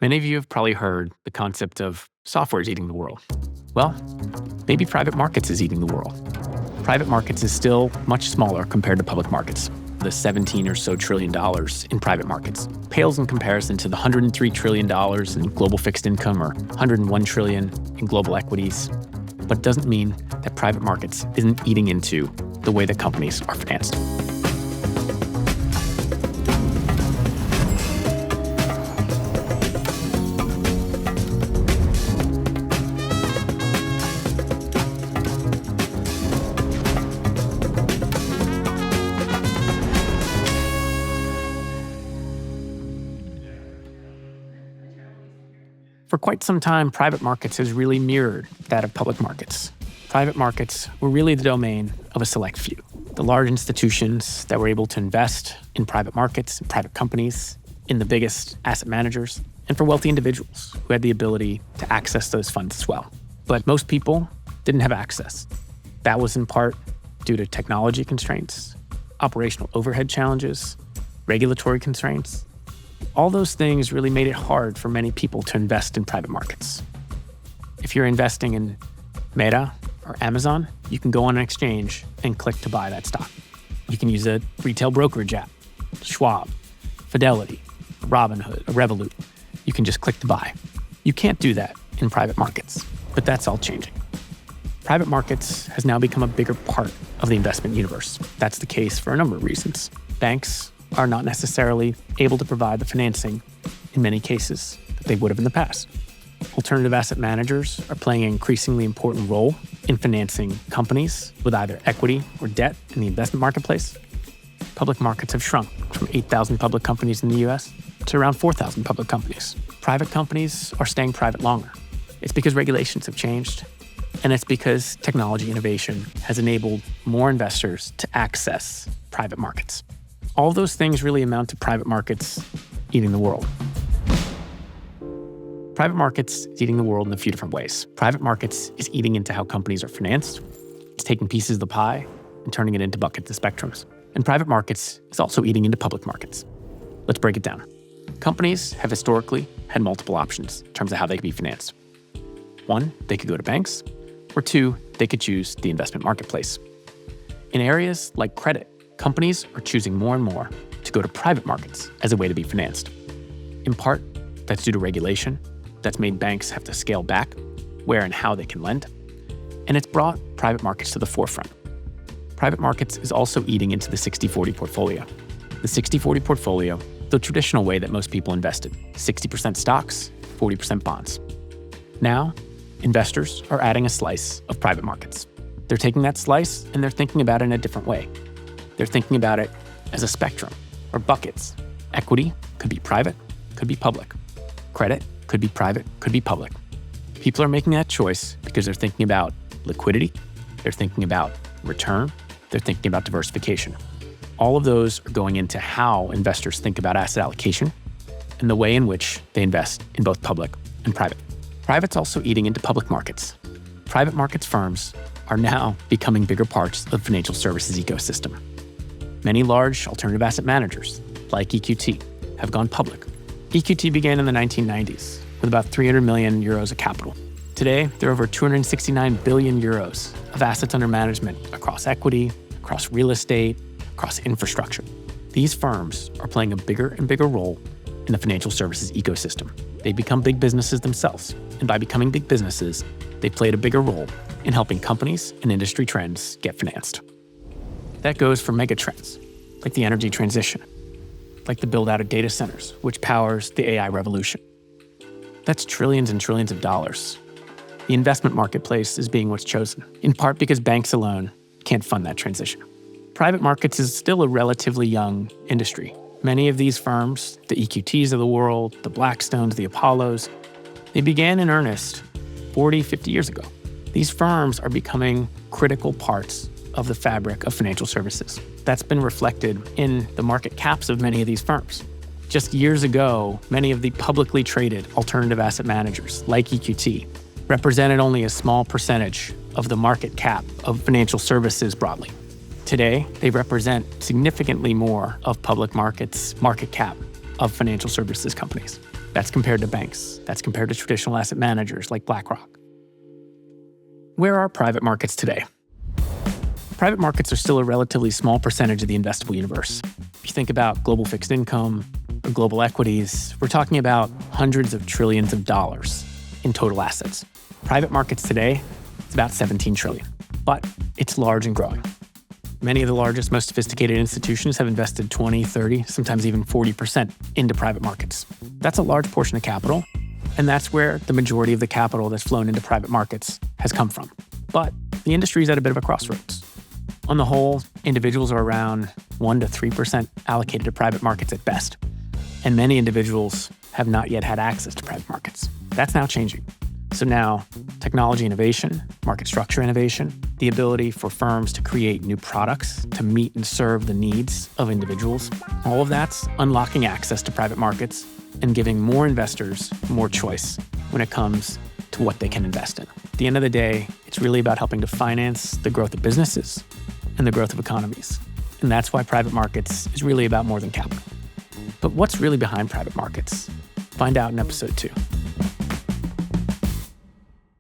Many of you have probably heard the concept of software is eating the world. Well, maybe private markets is eating the world. Private markets is still much smaller compared to public markets. The $17 or so trillion in private markets pales in comparison to the $103 trillion in global fixed income or $101 trillion in global equities. But it doesn't mean that private markets isn't eating into the way that companies are financed. For quite some time, private markets has really mirrored that of public markets. Private markets were really the domain of a select few. The large institutions that were able to invest in private markets, in private companies, in the biggest asset managers, and for wealthy individuals who had the ability to access those funds as well. But most people didn't have access. That was in part due to technology constraints, operational overhead challenges, regulatory constraints. All those things really made it hard for many people to invest in private markets. If you're investing in Meta or Amazon, you can go on an exchange and click to buy that stock. You can use a retail brokerage app, Schwab, Fidelity, Robinhood, or Revolut. You can just click to buy. You can't do that in private markets, but that's all changing. Private markets has now become a bigger part of the investment universe. That's the case for a number of reasons. Banks are not necessarily able to provide the financing in many cases that they would have in the past. Alternative asset managers are playing an increasingly important role in financing companies with either equity or debt in the investment marketplace. Public markets have shrunk from 8,000 public companies in the US to around 4,000 public companies. Private companies are staying private longer. It's because regulations have changed, and it's because technology innovation has enabled more investors to access private markets. All those things really amount to private markets eating the world. Private markets is eating the world in a few different ways. Private markets is eating into how companies are financed. It's taking pieces of the pie and turning it into buckets and spectrums. And private markets is also eating into public markets. Let's break it down. Companies have historically had multiple options in terms of how they could be financed. One, they could go to banks, or two, they could choose the investment marketplace. In areas like credit, companies are choosing more and more to go to private markets as a way to be financed. In part, that's due to regulation that's made banks have to scale back where and how they can lend, and it's brought private markets to the forefront. Private markets is also eating into the 60-40 portfolio. The 60-40 portfolio, the traditional way that most people invested, 60% stocks, 40% bonds. Now, investors are adding a slice of private markets. They're taking that slice and they're thinking about it in a different way. They're thinking about it as a spectrum or buckets. Equity could be private, could be public. Credit could be private, could be public. People are making that choice because they're thinking about liquidity, they're thinking about return, they're thinking about diversification. All of those are going into how investors think about asset allocation and the way in which they invest in both public and private. Private's also eating into public markets. Private markets firms are now becoming bigger parts of the financial services ecosystem. Many large alternative asset managers, like EQT, have gone public. EQT began in the 1990s with about 300 million euros of capital. Today, there are over 269 billion euros of assets under management across equity, across real estate, across infrastructure. These firms are playing a bigger and bigger role in the financial services ecosystem. They become big businesses themselves, and by becoming big businesses, they played a bigger role in helping companies and industry trends get financed. That goes for mega trends, like the energy transition, like the build-out of data centers, which powers the AI revolution. That's trillions and trillions of dollars. The investment marketplace is being what's chosen, in part because banks alone can't fund that transition. Private markets is still a relatively young industry. Many of these firms, the EQTs of the world, the Blackstones, the Apollos, they began in earnest 40, 50 years ago. These firms are becoming critical parts of the fabric of financial services. That's been reflected in the market caps of many of these firms. Just years ago, many of the publicly traded alternative asset managers, like EQT, represented only a small percentage of the market cap of financial services broadly. Today, they represent significantly more of public markets' market cap of financial services companies. That's compared to banks. That's compared to traditional asset managers like BlackRock. Where are private markets today? Private markets are still a relatively small percentage of the investable universe. If you think about global fixed income or global equities, we're talking about hundreds of trillions of dollars in total assets. Private markets today, it's about 17 trillion, but it's large and growing. Many of the largest, most sophisticated institutions have invested 20, 30, sometimes even 40% into private markets. That's a large portion of capital, and that's where the majority of the capital that's flown into private markets has come from. But the industry is at a bit of a crossroads. On the whole, individuals are around 1% to 3% allocated to private markets at best, and many individuals have not yet had access to private markets. That's now changing. So now, technology innovation, market structure innovation, the ability for firms to create new products to meet and serve the needs of individuals, all of that's unlocking access to private markets and giving more investors more choice when it comes to what they can invest in. At the end of the day, it's really about helping to finance the growth of businesses and the growth of economies. And that's why private markets is really about more than capital. But what's really behind private markets? Find out in episode 2.